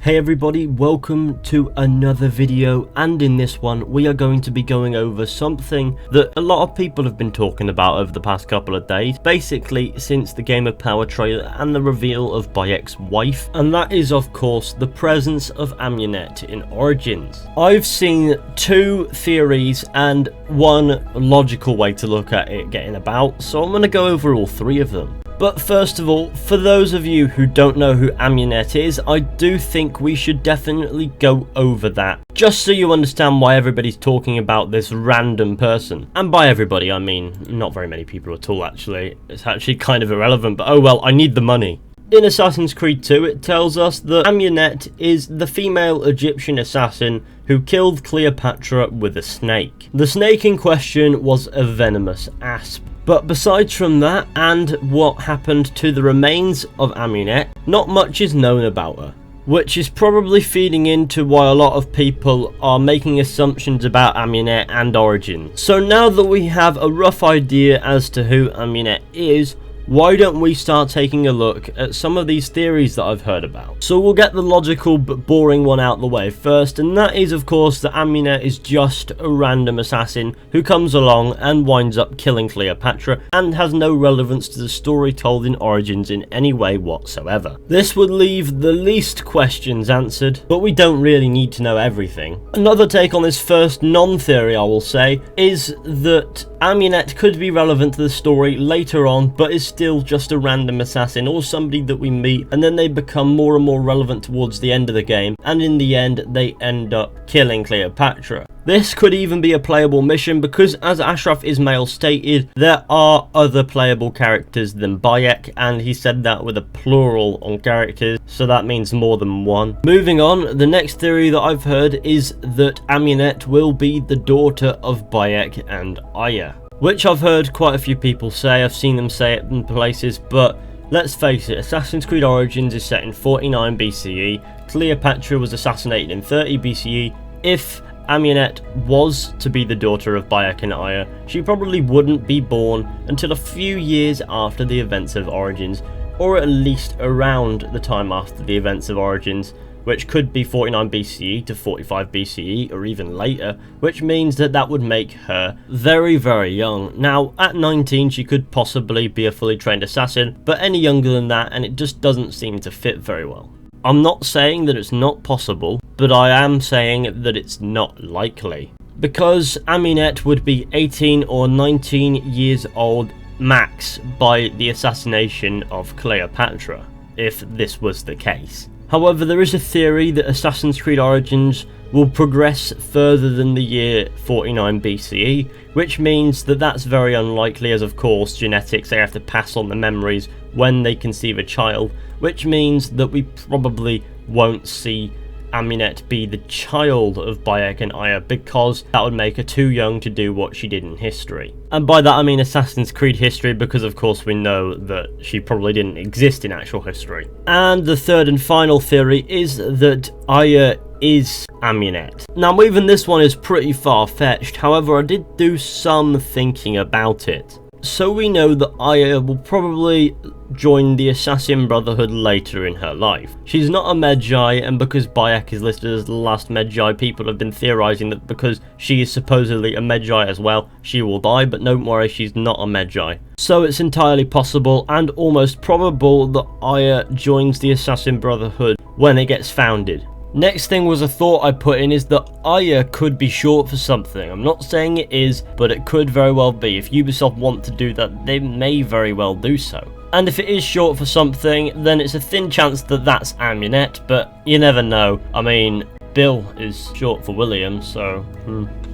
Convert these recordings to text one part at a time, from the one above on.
Hey everybody, welcome to another video, and in this one we are going to be going over something that a lot of people have been talking about over the past couple of days, basically since the Game of Power trailer and the reveal of Byuk's wife, and that is of course the presence of Amunet in Origins. I've seen two theories and one logical way to look at it getting about, so I'm going to go over all three of them. But first of all, for those of you who don't know who Amunet is, I do think we should definitely go over that, just so you understand why everybody's talking about this random person. And by everybody, I mean not very many people at all actually. It's actually kind of irrelevant, but oh well, I need the money. In Assassin's Creed 2, it tells us that Amunet is the female Egyptian assassin who killed Cleopatra with a snake. The snake in question was a venomous asp. But besides from that, and what happened to the remains of Amunet, not much is known about her, which is probably feeding into why a lot of people are making assumptions about Amunet and Origins. So now that we have a rough idea as to who Amunet is, why don't we start taking a look at some of these theories that I've heard about. So we'll get the logical but boring one out the way first, and that is of course that Amunet is just a random assassin who comes along and winds up killing Cleopatra and has no relevance to the story told in Origins in any way whatsoever. This would leave the least questions answered, but we don't really need to know everything. Another take on this first non-theory, I will say, is that Amunet could be relevant to the story later on, but is still just a random assassin or somebody that we meet, and then they become more and more relevant towards the end of the game, and in the end they end up killing Cleopatra. This could even be a playable mission because, as Ashraf Ismail stated, there are other playable characters than Byuk, and he said that with a plural on characters, so that means more than one. Moving on, the next theory that I've heard is that Amunet will be the daughter of Byuk and Aya, which I've heard quite a few people say. I've seen them say it in places, but let's face it, Assassin's Creed Origins is set in 49 BCE, Cleopatra was assassinated in 30 BCE. If Amunet was to be the daughter of Byuk and Aya, she probably wouldn't be born until a few years after the events of Origins, or at least around the time after the events of Origins, which could be 49 BCE to 45 BCE or even later, which means that that would make her very, very young. Now, at 19 she could possibly be a fully trained assassin, but any younger than that and it just doesn't seem to fit very well. I'm not saying that it's not possible, but I am saying that it's not likely, because Amunet would be 18 or 19 years old max by the assassination of Cleopatra, if this was the case. However, there is a theory that Assassin's Creed Origins will progress further than the year 49 BCE, which means that that's very unlikely, as of course genetics, they have to pass on the memories when they conceive a child, which means that we probably won't see Amunet be the child of Byuk and Aya, because that would make her too young to do what she did in history. And by that I mean Assassin's Creed history, because of course we know that she probably didn't exist in actual history. And the third and final theory is that Aya is Amunet. Now even this one is pretty far-fetched, however I did do some thinking about it. So we know that Aya will probably join the Assassin Brotherhood later in her life. She's not a Medjay, and because Byuk is listed as the last Medjay, people have been theorizing that because she is supposedly a Medjay as well, she will die, but don't worry, she's not a Medjay. So it's entirely possible and almost probable that Aya joins the Assassin Brotherhood when it gets founded. Next thing was a thought I put in is that Aya could be short for something. I'm not saying it is, but it could very well be. If Ubisoft want to do that, they may very well do so. And if it is short for something, then it's a thin chance that that's Amunet, but you never know. I mean, Bill is short for William, so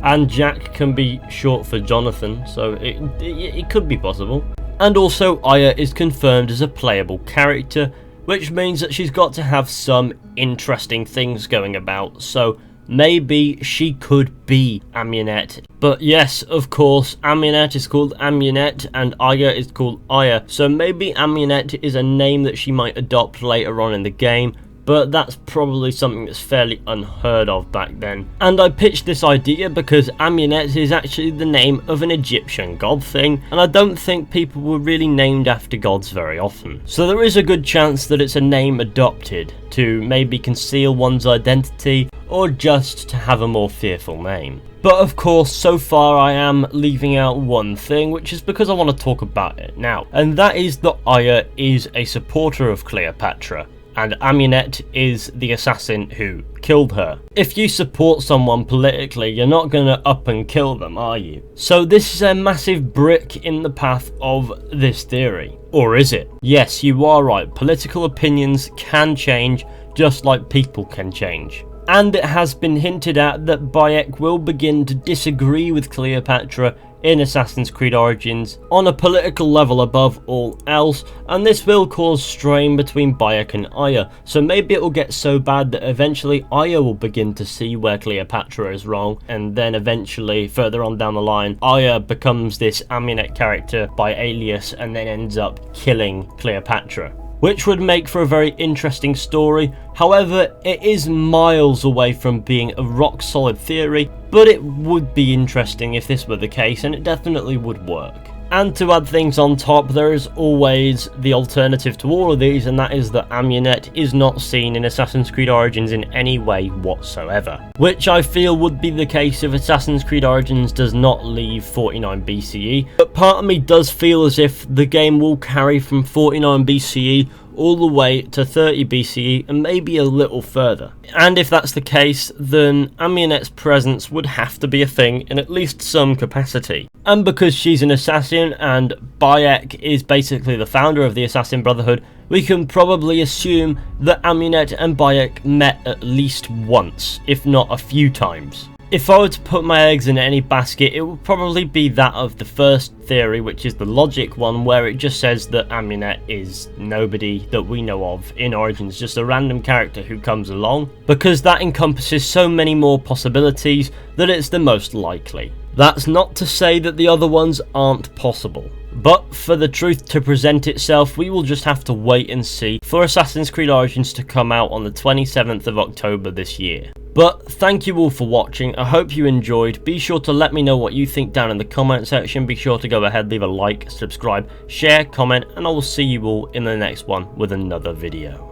and Jack can be short for Jonathan, so it could be possible. And also Aya is confirmed as a playable character, which means that she's got to have some interesting things going about, so maybe she could be Amunet. But yes, of course, Amunet is called Amunet and Aya is called Aya, so maybe Amunet is a name that she might adopt later on in the game, but that's probably something that's fairly unheard of back then. And I pitched this idea because Amunet is actually the name of an Egyptian god thing, and I don't think people were really named after gods very often. So there is a good chance that it's a name adopted to maybe conceal one's identity, or just to have a more fearful name. But of course, so far I am leaving out one thing, which is because I want to talk about it now, and that is that Aya is a supporter of Cleopatra, and Amunet is the assassin who killed her. If you support someone politically, you're not gonna up and kill them, are you? So this is a massive brick in the path of this theory. Or is it? Yes, you are right, political opinions can change, just like people can change. And it has been hinted at that Byuk will begin to disagree with Cleopatra in Assassin's Creed Origins on a political level above all else, and this will cause strain between Byuk and Aya, so maybe it will get so bad that eventually Aya will begin to see where Cleopatra is wrong, and then eventually further on down the line Aya becomes this Amunet character by alias and then ends up killing Cleopatra, which would make for a very interesting story. However, it is miles away from being a rock solid theory, but it would be interesting if this were the case, and it definitely would work. And to add things on top, there is always the alternative to all of these, and that is that Amunet is not seen in Assassin's Creed Origins in any way whatsoever. Which I feel would be the case if Assassin's Creed Origins does not leave 49 BCE, but part of me does feel as if the game will carry from 49 BCE all the way to 30 BCE and maybe a little further. And if that's the case, then Amunet's presence would have to be a thing in at least some capacity. And because she's an assassin and Byuk is basically the founder of the Assassin Brotherhood, we can probably assume that Amunet and Byuk met at least once, if not a few times. If I were to put my eggs in any basket, it would probably be that of the first theory, which is the logic one, where it just says that Amunet is nobody that we know of in Origins, just a random character who comes along, because that encompasses so many more possibilities that it's the most likely. That's not to say that the other ones aren't possible, but for the truth to present itself, we will just have to wait and see for Assassin's Creed Origins to come out on the 27th of October this year. But thank you all for watching, I hope you enjoyed. Be sure to let me know what you think down in the comment section, be sure to go ahead, leave a like, subscribe, share, comment, and I will see you all in the next one with another video.